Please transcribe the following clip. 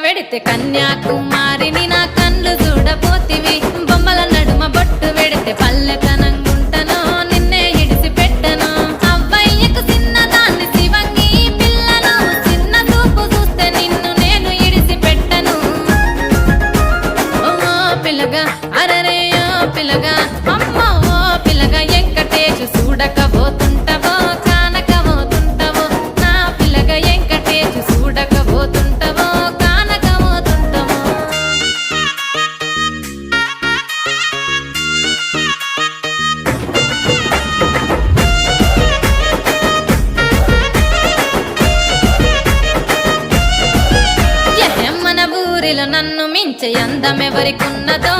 వెడితే కన్యాకుమారిని నా కళ్ళు చూడపోతివి బొమ్మల నడుమ బొట్టు వెడితే పల్లెతనంగుంటను నిన్నే ఇడిసి పెట్టను అవ్వయ్యకు చిన్నదాన్ని శివంగి పిల్లను చిన్న చూపు చూస్తే నిన్ను నేను ఇడిసి పెట్టను ఓ పిల్లగా అరరే ఓ పిల్లగా అమ్మో ఓ పిల్లగా వెంకటేశు చూడకపోతుంటవో కానకపోతుంటవో నా పిల్లగా వెంకటేశు చూడకపోతుంటవో కానకపోతుంటవో మన ఊరిలో నన్ను మించే అందమెవరికున్నదో